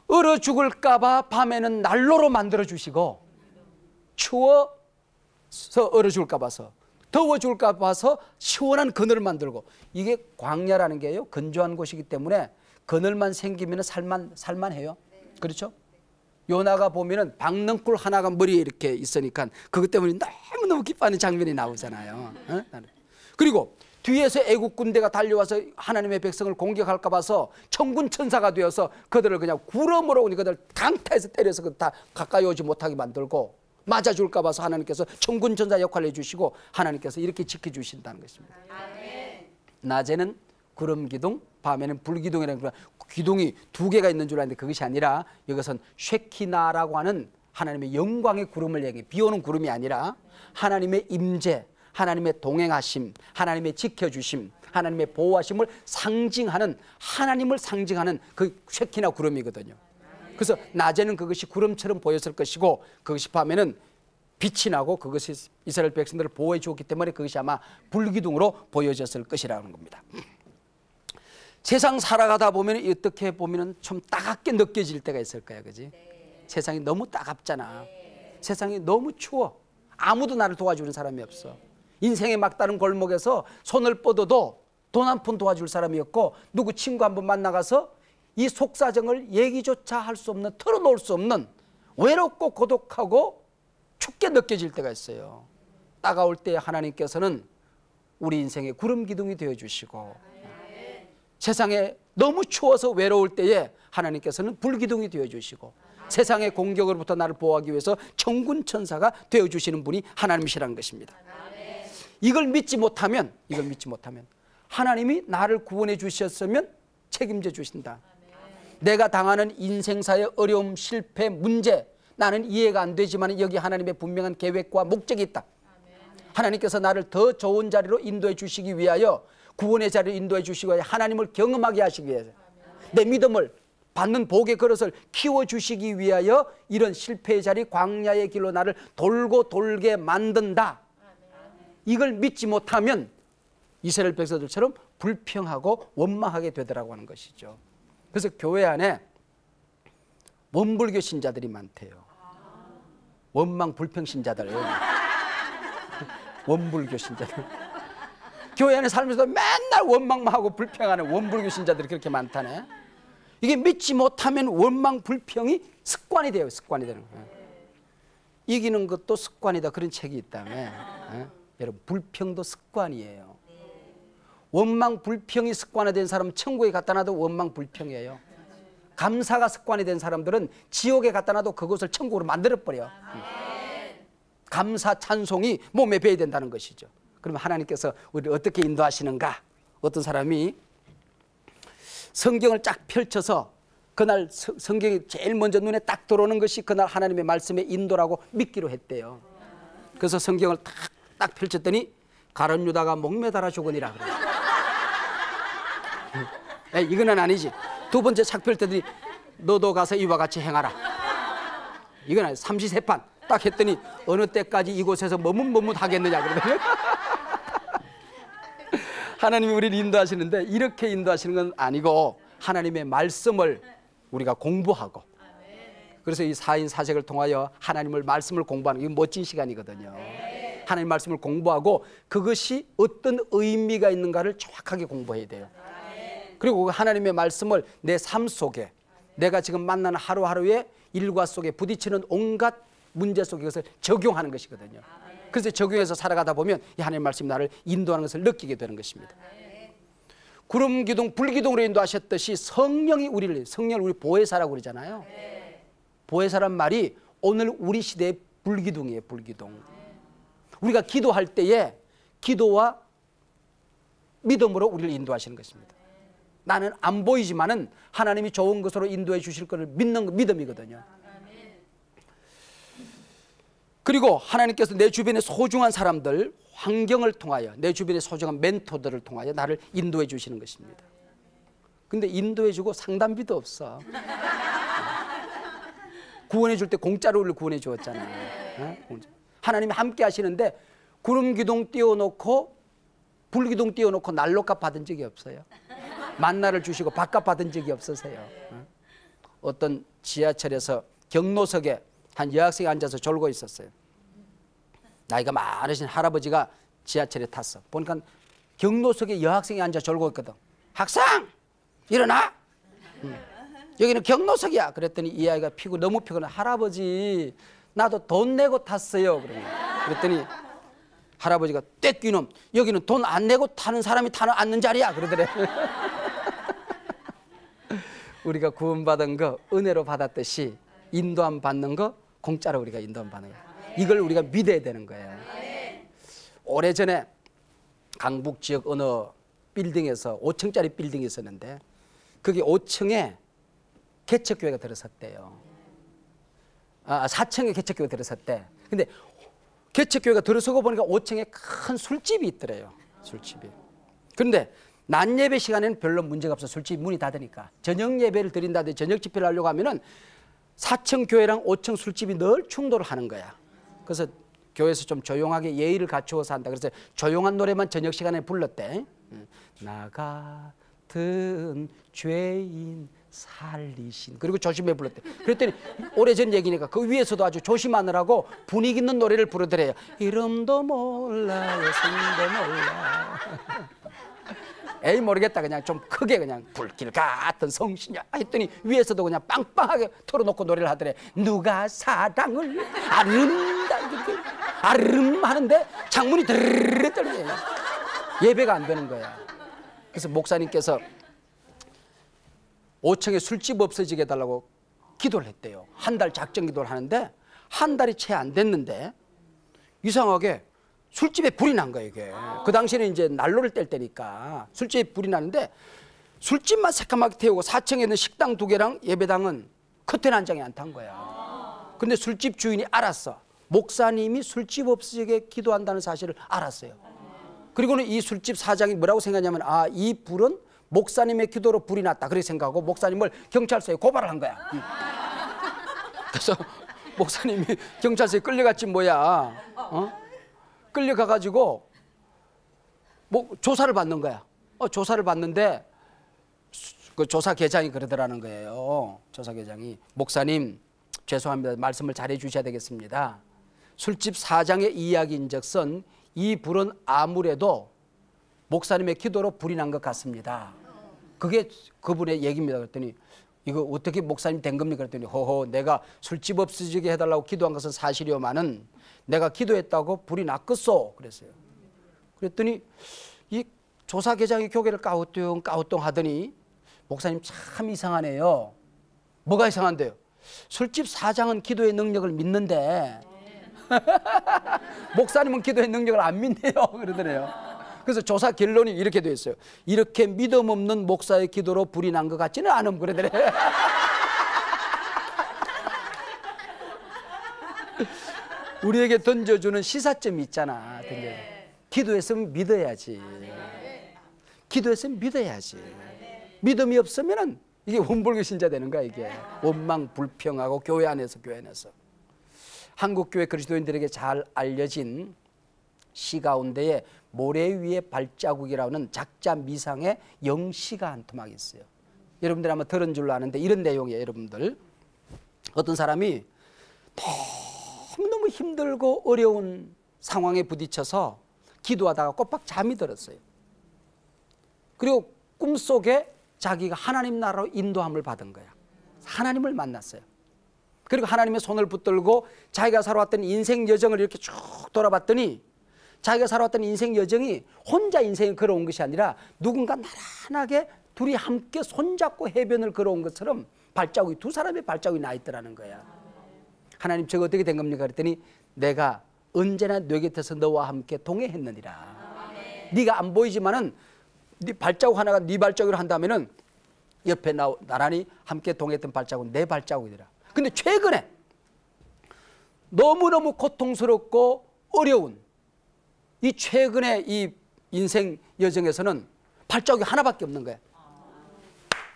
얼어 죽을까 봐 밤에는 난로로 만들어 주시고, 추워서 얼어 죽을까 봐서, 더워 죽을까 봐서 시원한 그늘을 만들고. 이게 광야라는 게요, 건조한 곳이기 때문에 그늘만 생기면 살만해요. 그렇죠? 요나가 보면은 박넝쿨 하나가 머리에 이렇게 있으니까 그것 때문에 너무너무 기뻐하는 장면이 나오잖아요. 그리고 뒤에서 애국 군대가 달려와서 하나님의 백성을 공격할까 봐서 천군 천사가 되어서 그들을 그냥 구름으로 그들 강타해서 때려서 다 가까이 오지 못하게 만들고, 맞아 줄까 봐서 하나님께서 천군 천사 역할을 해주시고 하나님께서 이렇게 지켜주신다는 것입니다. 아멘. 낮에는 구름 기둥, 밤에는 불 기둥이라는 거, 기둥이 두 개가 있는 줄 알았는데 그것이 아니라 이것은 쉐키나라고 하는 하나님의 영광의 구름을 얘기해. 비 오는 구름이 아니라 하나님의 임재, 하나님의 동행하심, 하나님의 지켜주심, 하나님의 보호하심을 상징하는, 하나님을 상징하는 그 쉐키나 구름이거든요. 그래서 낮에는 그것이 구름처럼 보였을 것이고, 그것이 밤에는 빛이 나고 그것이 이스라엘 백성들을 보호해 주었기 때문에 그것이 아마 불기둥으로 보여졌을 것이라는 겁니다. 세상 살아가다 보면 어떻게 보면 좀 따갑게 느껴질 때가 있을 거야, 그지? 세상이 너무 따갑잖아. 세상이 너무 추워. 아무도 나를 도와주는 사람이 없어. 인생의 막다른 골목에서 손을 뻗어도 돈 한 푼 도와줄 사람이 없고, 누구 친구 한번 만나가서 이 속사정을 얘기조차 할 수 없는, 털어놓을 수 없는, 외롭고 고독하고 춥게 느껴질 때가 있어요. 따가울 때 하나님께서는 우리 인생의 구름 기둥이 되어주시고, 세상에 너무 추워서 외로울 때에 하나님께서는 불기둥이 되어주시고, 세상의 공격으로부터 나를 보호하기 위해서 천군 천사가 되어주시는 분이 하나님이시라는 것입니다. 이걸 믿지 못하면 하나님이 나를 구원해 주셨으면 책임져 주신다. 내가 당하는 인생사의 어려움, 실패, 문제, 나는 이해가 안 되지만 여기 하나님의 분명한 계획과 목적이 있다. 하나님께서 나를 더 좋은 자리로 인도해 주시기 위하여, 구원의 자리로 인도해 주시기 위하여, 하나님을 경험하게 하시기 위해서, 내 믿음을 받는 복의 그릇을 키워주시기 위하여 이런 실패의 자리, 광야의 길로 나를 돌고 돌게 만든다. 이걸 믿지 못하면 이스라엘 백성들처럼 불평하고 원망하게 되더라고 하는 것이죠. 그래서 교회 안에 원불교 신자들이 많대요. 원망 불평 신자들. 원불교 신자들. 교회 안에 살면서도 맨날 원망만 하고 불평하는 원불교 신자들이 그렇게 많다네. 이게 믿지 못하면 원망 불평이 습관이 돼요. 습관이 되는 거예요. 이기는 것도 습관이다, 그런 책이 있다며. 여러분, 불평도 습관이에요. 원망 불평이 습관화된 사람은 천국에 갖다 놔도 원망 불평이에요. 감사가 습관이 된 사람들은 지옥에 갖다 놔도 그것을 천국으로 만들어버려요. 감사 찬송이 몸에 배야 된다는 것이죠. 그러면 하나님께서 우리를 어떻게 인도하시는가? 어떤 사람이 성경을 딱 펼쳐서 그날 성경이 제일 먼저 눈에 딱 들어오는 것이 그날 하나님의 말씀의 인도라고 믿기로 했대요. 그래서 성경을 딱 펼쳤더니 가룟 유다가 목매달아 죽으니라 그래요. 이거는 아니지. 두 번째 책 펼쳤더니 너도 가서 이와 같이 행하라. 이건 아니, 삼시세판 딱 했더니 어느 때까지 이곳에서 머뭇머뭇하겠느냐 그러더니 하나님이 우리를 인도하시는데 이렇게 인도하시는 건 아니고 하나님의 말씀을 우리가 공부하고, 그래서 이 4인 4색을 통하여 하나님의 말씀을 공부하는 게 멋진 시간이거든요. 하나님 말씀을 공부하고 그것이 어떤 의미가 있는가를 정확하게 공부해야 돼요. 그리고 하나님의 말씀을 내 삶 속에, 내가 지금 만나는 하루하루의 일과 속에 부딪히는 온갖 문제 속에 그것을 적용하는 것이거든요. 그래서 적용해서 살아가다 보면 이 하나님의 말씀이 나를 인도하는 것을 느끼게 되는 것입니다. 구름 기둥, 불 기둥으로 인도하셨듯이 성령이 우리 보혜사라고 그러잖아요. 보혜사란 말이 오늘 우리 시대의 불기둥이에요. 불기둥. 우리가 기도할 때에 기도와 믿음으로 우리를 인도하시는 것입니다. 나는 안 보이지만은 하나님이 좋은 것으로 인도해 주실 것을 믿는 믿음이거든요. 그리고 하나님께서 내 주변의 소중한 사람들, 환경을 통하여, 내 주변의 소중한 멘토들을 통하여 나를 인도해 주시는 것입니다. 근데 인도해 주고 상담비도 없어. 구원해 줄 때 공짜로 우리를 구원해 주었잖아요. 하나님이 함께 하시는데 구름 기둥 띄워놓고 불 기둥 띄워놓고 난로값 받은 적이 없어요. 만나를 주시고 밥값 받은 적이 없으세요. 어떤 지하철에서 경로석에 한 여학생이 앉아서 졸고 있었어요. 나이가 많으신 할아버지가 지하철에 탔어. 보니까 경로석에 여학생이 앉아 졸고 있거든. 학생! 일어나! 여기는 경로석이야. 그랬더니 이 아이가 너무 피곤해. 할아버지, 나도 돈 내고 탔어요. 그랬더니 할아버지가 떼끼놈, 여기는 돈 안 내고 타는 사람이 앉는 자리야. 그러더래. 우리가 구원받은 거 은혜로 받았듯이 인도함 받는 거 공짜로 우리가 인도함 받는 거예요. 이걸 우리가 믿어야 되는 거예요. 오래전에 강북 지역 어느 빌딩에서 5층짜리 빌딩이 있었는데 그게 5층에 개척교회가 들어섰대요. 4층에 개척교회가 들어섰대. 근데 개척교회가 들어서고 보니까 5층에 큰 술집이 있더래요. 술집이. 그런데 낮 예배 시간에는 별로 문제가 없어. 술집 문이 닫으니까. 저녁 예배를 드린다든지 저녁 집회를 하려고 하면은 4층 교회랑 5층 술집이 늘 충돌을 하는 거야. 그래서 교회에서 좀 조용하게 예의를 갖추어서 한다. 그래서 조용한 노래만 저녁 시간에 불렀대. 나 같은 죄인 살리신. 그리고 조심해 불렀대. 그랬더니 오래전 얘기니까 그 위에서도 아주 조심하느라고 분위기 있는 노래를 부르더래요. 이름도 몰라요, 성도 몰라. 에이 모르겠다. 그냥 좀 크게 그냥 불길 같은 성신이야 했더니 위에서도 그냥 빵빵하게 털어놓고 노래를 하더래. 누가 사랑을 아름 하는데 창문이 드르르 떨려요. 예배가 안 되는 거야. 그래서 목사님께서 5층에 술집 없어지게 해달라고 기도를 했대요. 한 달 작정 기도를 하는데 한 달이 채 안 됐는데 이상하게 술집에 불이 난 거예요, 이게. 그 당시에는 이제 난로를 뗄 때니까 술집에 불이 나는데 술집만 새까맣게 태우고 4층에 있는 식당 2개랑 예배당은 커튼 한 장이 안 탄 거야. 근데 술집 주인이 알았어. 목사님이 술집 없어지게 기도한다는 사실을 알았어요. 그리고는 이 술집 사장이 뭐라고 생각하냐면 아, 이 불은 목사님의 기도로 불이 났다. 그렇게 생각하고 목사님을 경찰서에 고발을 한 거야. 그래서 목사님이 경찰서에 끌려갔지 뭐야. 끌려가가지고 뭐 조사를 받는 거야. 조사를 받는데 그 조사계장이 그러더라는 거예요. 조사계장이 목사님 죄송합니다. 말씀을 잘해 주셔야 되겠습니다. 술집 사장의 이야기인즉슨 이 불은 아무래도 목사님의 기도로 불이 난 것 같습니다. 그게 그분의 얘기입니다. 그랬더니 이거 어떻게 목사님 된 겁니까? 그랬더니 허허 내가 술집 없어지게 해달라고 기도한 것은 사실이오마는 내가 기도했다고 불이 났겠소 그랬어요. 그랬더니 이 조사계장이 고개를 까우뚱 하더니 목사님 참 이상하네요. 뭐가 이상한데요? 술집 사장은 기도의 능력을 믿는데 목사님은 기도의 능력을 안 믿네요. 그러더래요. 그래서 조사 결론이 이렇게 돼 있어요. 이렇게 믿음 없는 목사의 기도로 불이 난 것 같지는 않음 그러더래요. 우리에게 던져주는 시사점이 있잖아. 기도했으면 믿어야지. 기도했으면 믿어야지. 믿음이 없으면은 이게 원불교 신자 되는 거야. 이게 원망 불평하고 교회 안에서 한국교회 그리스도인들에게 잘 알려진 시 가운데에 모래 위에 발자국이라는 작자 미상의 영시가 한 토막이 있어요. 여러분들 아마 들은 줄로 아는데 이런 내용이에요. 여러분들 어떤 사람이 너무 힘들고 어려운 상황에 부딪혀서 기도하다가 꼬박 잠이 들었어요. 그리고 꿈속에 자기가 하나님 나라로 인도함을 받은 거야. 하나님을 만났어요. 그리고 하나님의 손을 붙들고 자기가 살아왔던 인생 여정을 이렇게 쭉 돌아봤더니 자기가 살아왔던 인생 여정이 혼자 인생을 걸어온 것이 아니라 누군가 나란하게 둘이 함께 손잡고 해변을 걸어온 것처럼 발자국이 두 사람의 발자국이 나 있더라는 거야. 하나님 저거 어떻게 된 겁니까? 그랬더니 내가 언제나 내 곁에서 너와 함께 동행했느니라. 네가 안 보이지만은 네 발자국 하나가 네 발자국으로 한다면은 옆에 나란히 함께 동행했던 발자국은 내 발자국이더라. 근데 최근에 너무너무 고통스럽고 어려운 이 최근에 이 인생 여정에서는 발자국이 하나밖에 없는 거야.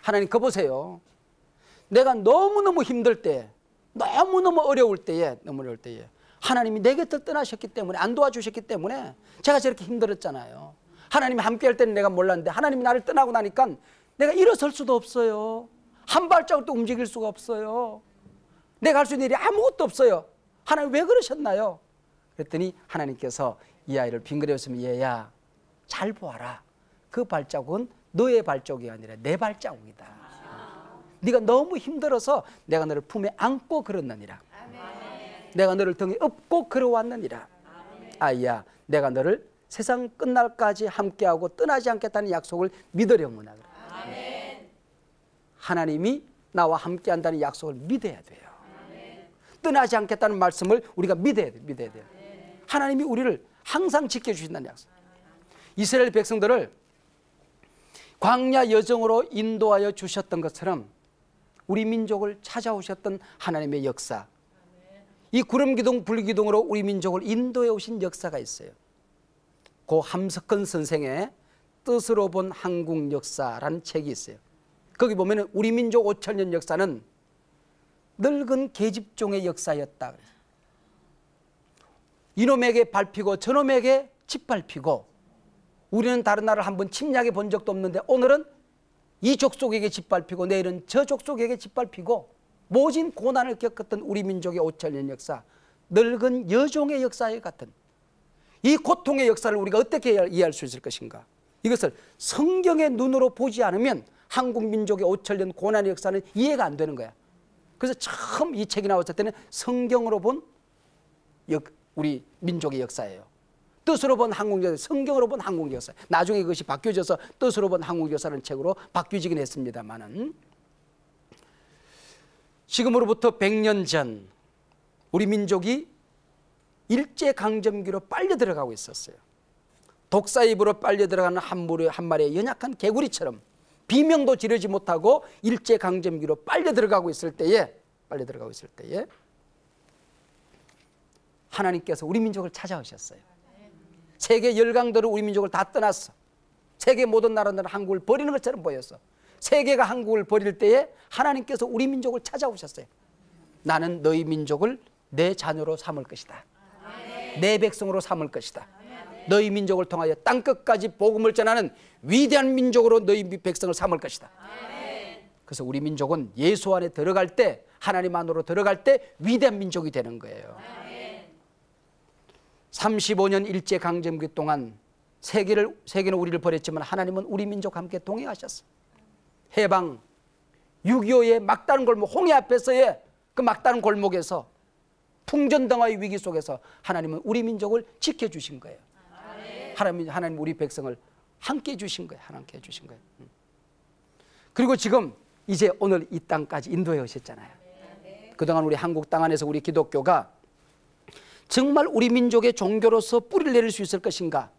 하나님 거 보세요. 내가 너무너무 힘들 때, 너무너무 어려울 때에 하나님이 내 곁을 떠나셨기 때문에 안 도와주셨기 때문에 제가 저렇게 힘들었잖아요. 하나님이 함께 할 때는 내가 몰랐는데 하나님이 나를 떠나고 나니까 내가 일어설 수도 없어요. 한 발자국도 움직일 수가 없어요. 내가 할 수 있는 일이 아무것도 없어요. 하나님 왜 그러셨나요? 그랬더니 하나님께서 이 아이를 빙그레었으면 얘야 잘 보아라. 그 발자국은 너의 발자국이 아니라 내 발자국이다. 네가 너무 힘들어서 내가 너를 품에 안고 걸었느니라. 내가 너를 등에 업고 걸어왔느니라. 아이야 내가 너를 세상 끝날까지 함께하고 떠나지 않겠다는 약속을 믿으려무나. 하나님이 나와 함께한다는 약속을 믿어야 돼요. 떠나지 않겠다는 말씀을 우리가 믿어야 돼요. 하나님이 우리를 항상 지켜주신다는 약속. 이스라엘 백성들을 광야 여정으로 인도하여 주셨던 것처럼 우리 민족을 찾아오셨던 하나님의 역사, 이 구름기둥 불기둥으로 우리 민족을 인도해 오신 역사가 있어요. 고 함석헌 선생의 뜻으로 본 한국 역사라는 책이 있어요. 거기 보면 우리 민족 5,000년 역사는 늙은 계집종의 역사였다. 이놈에게 밟히고 저놈에게 짓밟히고 우리는 다른 나라를 한번 침략해 본 적도 없는데 오늘은 이 족속에게 짓밟히고 내일은 저 족속에게 짓밟히고 모진 고난을 겪었던 우리 민족의 5,000년 역사, 늙은 여종의 역사에 같은 이 고통의 역사를 우리가 어떻게 이해할 수 있을 것인가? 이것을 성경의 눈으로 보지 않으면 한국 민족의 5,000년 고난의 역사는 이해가 안 되는 거야. 그래서 처음 이 책이 나왔을 때는 성경으로 본 우리 민족의 역사예요. 뜻으로 본 한국 역사, 성경으로 본 한국 역사. 나중에 그것이 바뀌어져서 뜻으로 본 한국 역사라는 책으로 바뀌어지긴 했습니다만은 지금으로부터 100년 전 우리 민족이 일제강점기로 빨려 들어가고 있었어요. 독사입으로 빨려 들어가는 한 마리의 연약한 개구리처럼 비명도 지르지 못하고 일제강점기로 빨려 들어가고 있을 때에 하나님께서 우리 민족을 찾아오셨어요. 세계 열강들은 우리 민족을 다 떠났어. 세계 모든 나라들은 한국을 버리는 것처럼 보였어. 세계가 한국을 버릴 때에 하나님께서 우리 민족을 찾아오셨어요. 나는 너희 민족을 내 자녀로 삼을 것이다. 내 백성으로 삼을 것이다. 너희 민족을 통하여 땅끝까지 복음을 전하는 위대한 민족으로 너희 백성을 삼을 것이다. 그래서 우리 민족은 예수 안에 들어갈 때, 하나님 안으로 들어갈 때 위대한 민족이 되는 거예요. 35년 일제강점기 동안 세계는 우리를 버렸지만 하나님은 우리 민족과 함께 동행하셨어요. 해방 6.25의 막다른 골목, 홍해 앞에서의 그 막다른 골목에서 풍전등화의 위기 속에서 하나님은 우리 민족을 지켜주신 거예요. 하나님 우리 백성을 함께 해주신 거예요. 함께 해주신 거예요. 그리고 지금 이제 오늘 이 땅까지 인도해 오셨잖아요. 그동안 우리 한국 땅 안에서 우리 기독교가 정말 우리 민족의 종교로서 뿌리를 내릴 수 있을 것인가?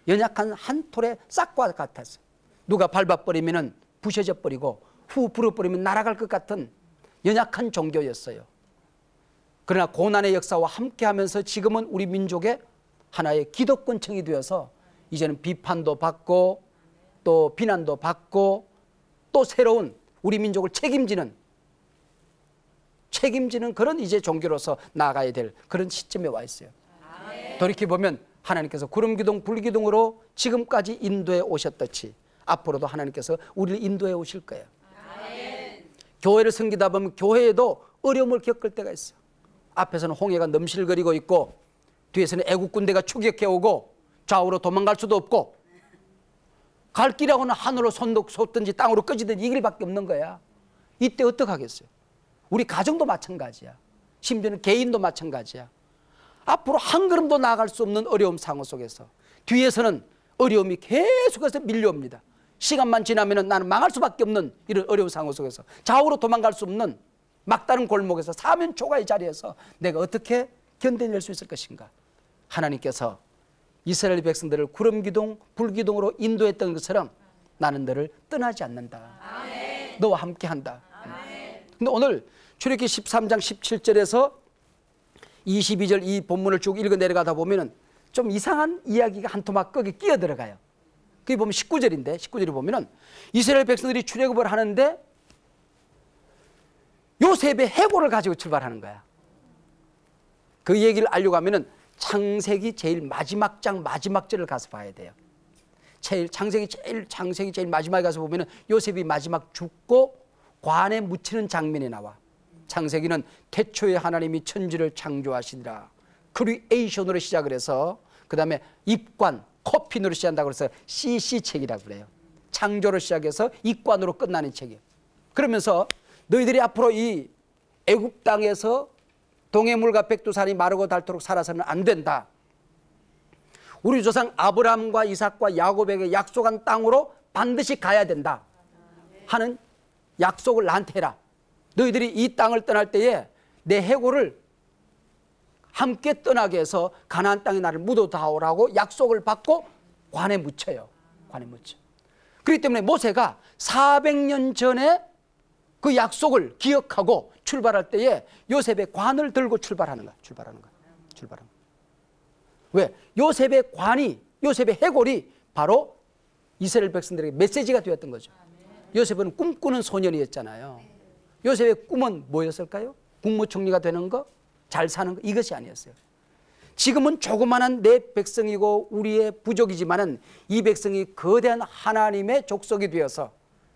연약한 한 톨의 싹과 같았어요. 누가 밟아버리면 부셔져 버리고 후 불어버리면 날아갈 것 같은 연약한 종교였어요. 그러나 고난의 역사와 함께하면서 지금은 우리 민족의 하나의 기독권층이 되어서 이제는 비판도 받고 또 비난도 받고 또 새로운 우리 민족을 책임지는 그런 이제 종교로서 나아가야 될 그런 시점에 와 있어요. 돌이켜보면 하나님께서 구름기둥 불기둥으로 지금까지 인도해 오셨듯이 앞으로도 하나님께서 우리를 인도해 오실 거예요. 교회를 섬기다 보면 교회에도 어려움을 겪을 때가 있어요. 앞에서는 홍해가 넘실거리고 있고 뒤에서는 애국 군대가 추격해 오고 좌우로 도망갈 수도 없고 갈 길하고는 하늘로 솟든지 땅으로 꺼지든지 이 길밖에 없는 거야. 이때 어떡하겠어요? 우리 가정도 마찬가지야. 심지어는 개인도 마찬가지야. 앞으로 한 걸음도 나아갈 수 없는 어려움 상황 속에서 뒤에서는 어려움이 계속해서 밀려옵니다. 시간만 지나면 나는 망할 수밖에 없는 이런 어려운 상황 속에서 좌우로 도망갈 수 없는 막다른 골목에서 사면 초가의 자리에서 내가 어떻게 견뎌낼 수 있을 것인가? 하나님께서 이스라엘 백성들을 구름기둥 불기둥으로 인도했던 것처럼 나는 너를 떠나지 않는다. 아멘. 너와 함께한다. 근데 오늘 출애굽기 13장 17절에서 22절 이 본문을 쭉 읽어 내려가다 보면은 좀 이상한 이야기가 한 토막 거기 끼어 들어가요. 그게 보면 19절인데 19절에 보면은 이스라엘 백성들이 출애굽을 하는데 요셉의 해골을 가지고 출발하는 거야. 그 얘기를 알려고 하면은 창세기 제일 마지막 장 마지막 절을 가서 봐야 돼요. 창세기 제일 마지막에 가서 보면은 요셉이 마지막 죽고 관에 묻히는 장면이 나와. 창세기는 태초에 하나님이 천지를 창조하시니라. 크리에이션으로 시작을 해서 그 다음에 입관, 코핀으로 시작한다고 해서 CC책이라고 그래요. 창조로 시작해서 입관으로 끝나는 책이에요. 그러면서 너희들이 앞으로 이 애굽 땅에서 동해물과 백두산이 마르고 닳도록 살아서는 안 된다. 우리 조상 아브라함과 이삭과 야곱에게 약속한 땅으로 반드시 가야 된다 하는 약속을 나한테 해라. 너희들이 이 땅을 떠날 때에 내 해골을 함께 떠나게 해서 가나안 땅에 나를 묻어다오라고 약속을 받고 관에 묻혀요. 관에 묻혀. 그렇기 때문에 모세가 400년 전에 그 약속을 기억하고 출발할 때에 요셉의 관을 들고 출발하는 거야. 왜? 요셉의 관이, 요셉의 해골이 바로 이스라엘 백성들에게 메시지가 되었던 거죠. 요셉은 꿈꾸는 소년이었잖아요. 요셉의 꿈은 뭐였을까요? 국무총리가 되는 거, 잘 사는 거, 이것이 아니었어요. 지금은 조그마한 내 백성이고 우리의 부족이지만은 이 백성이 거대한 하나님의 족속이 되어서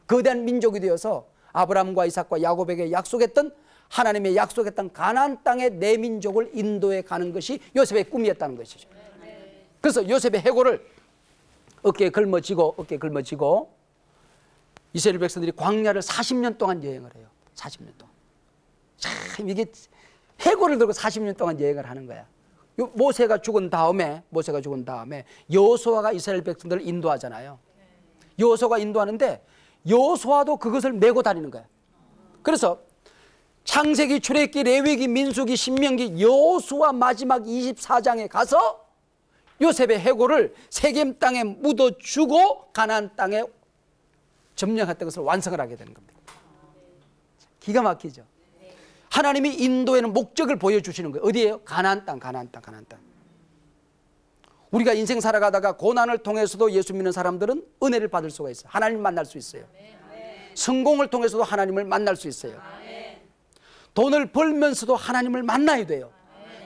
거대한 민족이 되어서 아브라함과 이삭과 야곱에게 약속했던 하나님의 약속했던 가나안 땅에 내 민족을 인도해 가는 것이 요셉의 꿈이었다는 것이죠. 그래서 요셉의 해골을 어깨에 걸머쥐고 이스라엘 백성들이 광야를 40년 동안 여행을 해요. 40년 동안. 참 이게 해골을 들고 40년 동안 여행을 하는 거야. 모세가 죽은 다음에 여호수아가 이스라엘 백성들을 인도하잖아요. 여호수아가 인도하는데 여호수아도 그것을 메고 다니는 거야. 그래서 창세기, 출애굽기, 레위기, 민수기, 신명기, 여호수아 마지막 24장에 가서 요셉의 해골을 세겜 땅에 묻어주고 가나안 땅에 점령했던 것을 완성을 하게 되는 겁니다. 기가 막히죠. 하나님이 인도에는 목적을 보여주시는 거예요. 어디예요? 가나안 땅, 가나안 땅, 가나안 땅. 우리가 인생 살아가다가 고난을 통해서도 예수 믿는 사람들은 은혜를 받을 수가 있어요. 하나님을 만날 수 있어요. 성공을 통해서도 하나님을 만날 수 있어요. 돈을 벌면서도 하나님을 만나야 돼요.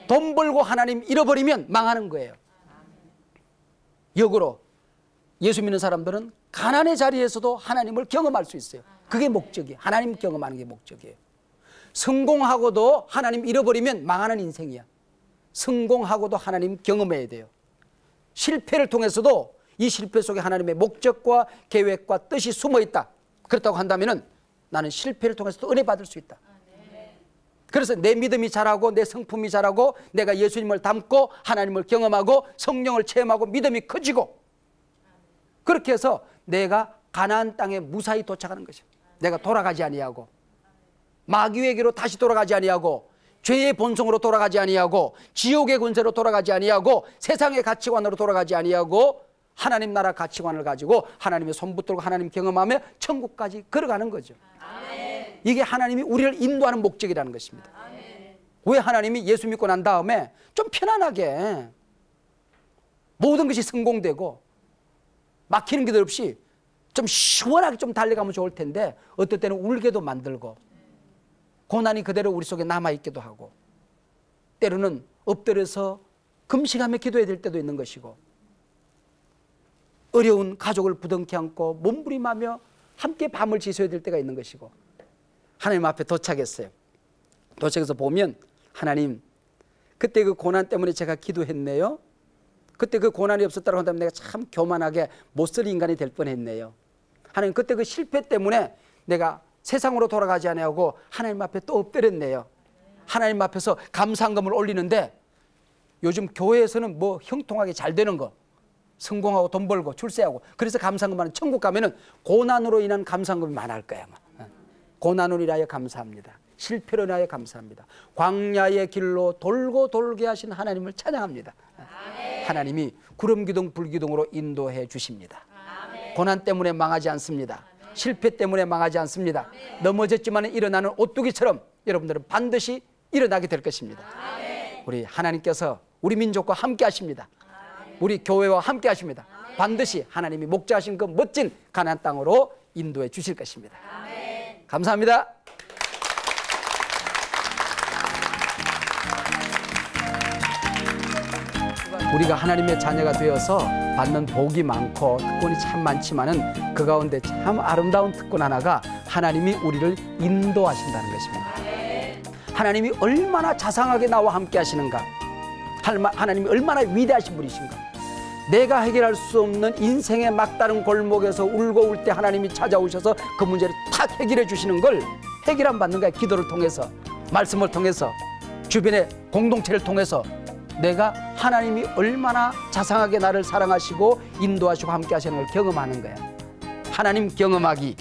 돈 벌고 하나님 잃어버리면 망하는 거예요. 역으로 예수 믿는 사람들은 가난의 자리에서도 하나님을 경험할 수 있어요. 그게 목적이에요. 하나님 경험하는 게 목적이에요. 성공하고도 하나님 잃어버리면 망하는 인생이야. 성공하고도 하나님 경험해야 돼요. 실패를 통해서도 이 실패 속에 하나님의 목적과 계획과 뜻이 숨어 있다. 그렇다고 한다면 나는 실패를 통해서도 은혜 받을 수 있다. 그래서 내 믿음이 자라고 내 성품이 자라고 내가 예수님을 닮고 하나님을 경험하고 성령을 체험하고 믿음이 커지고 그렇게 해서 내가 가나안 땅에 무사히 도착하는 것이야. 내가 돌아가지 아니하고 마귀에게로 다시 돌아가지 아니하고 죄의 본성으로 돌아가지 아니하고 지옥의 권세로 돌아가지 아니하고 세상의 가치관으로 돌아가지 아니하고 하나님 나라 가치관을 가지고 하나님의 손 붙들고 하나님 경험하며 천국까지 걸어가는 거죠. 아멘. 이게 하나님이 우리를 인도하는 목적이라는 것입니다. 아멘. 왜 하나님이 예수 믿고 난 다음에 좀 편안하게 모든 것이 성공되고 막히는 게 없이 좀 시원하게 좀 달려가면 좋을 텐데 어떨 때는 울게도 만들고 고난이 그대로 우리 속에 남아있기도 하고 때로는 엎드려서 금식하며 기도해야 될 때도 있는 것이고 어려운 가족을 부둥켜 안고 몸부림하며 함께 밤을 지새워야 될 때가 있는 것이고 하나님 앞에 도착했어요. 도착해서 보면 하나님 그때 그 고난 때문에 제가 기도했네요. 그때 그 고난이 없었다고 한다면 내가 참 교만하게 못쓸 인간이 될 뻔했네요. 하나님 그때 그 실패 때문에 내가 세상으로 돌아가지 아니하고 하나님 앞에 또 엎드렸네요. 하나님 앞에서 감사한금을 올리는데 요즘 교회에서는 뭐 형통하게 잘 되는 거 성공하고 돈 벌고 출세하고 그래서 감사한금 하는 천국 가면은 고난으로 인한 감사한금이 많을 거야. 고난으로 인하여 감사합니다. 실패로 인하여 감사합니다. 광야의 길로 돌고 돌게 하신 하나님을 찬양합니다. 아멘. 하나님이 구름기둥 불기둥으로 인도해 주십니다. 아멘. 고난 때문에 망하지 않습니다. 아멘. 실패 때문에 망하지 않습니다. 아멘. 넘어졌지만 일어나는 오뚜기처럼 여러분들은 반드시 일어나게 될 것입니다. 아멘. 우리 하나님께서 우리 민족과 함께 하십니다. 아멘. 우리 교회와 함께 하십니다. 아멘. 반드시 하나님이 목자하신 그 멋진 가나안 땅으로 인도해 주실 것입니다. 아멘. 감사합니다. 우리가 하나님의 자녀가 되어서 받는 복이 많고 특권이 참 많지만은 그 가운데 참 아름다운 특권 하나가 하나님이 우리를 인도하신다는 것입니다. 하나님이 얼마나 자상하게 나와 함께 하시는가, 하나님이 얼마나 위대하신 분이신가. 내가 해결할 수 없는 인생의 막다른 골목에서 울고 울 때 하나님이 찾아오셔서 그 문제를 탁 해결해 주시는 걸 해결안 받는 거야. 기도를 통해서, 말씀을 통해서, 주변의 공동체를 통해서 내가 하나님이 얼마나 자상하게 나를 사랑하시고 인도하시고 함께 하시는 걸 경험하는 거야. 하나님 경험하기.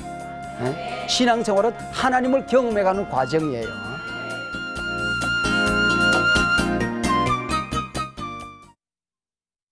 신앙생활은 하나님을 경험해가는 과정이에요.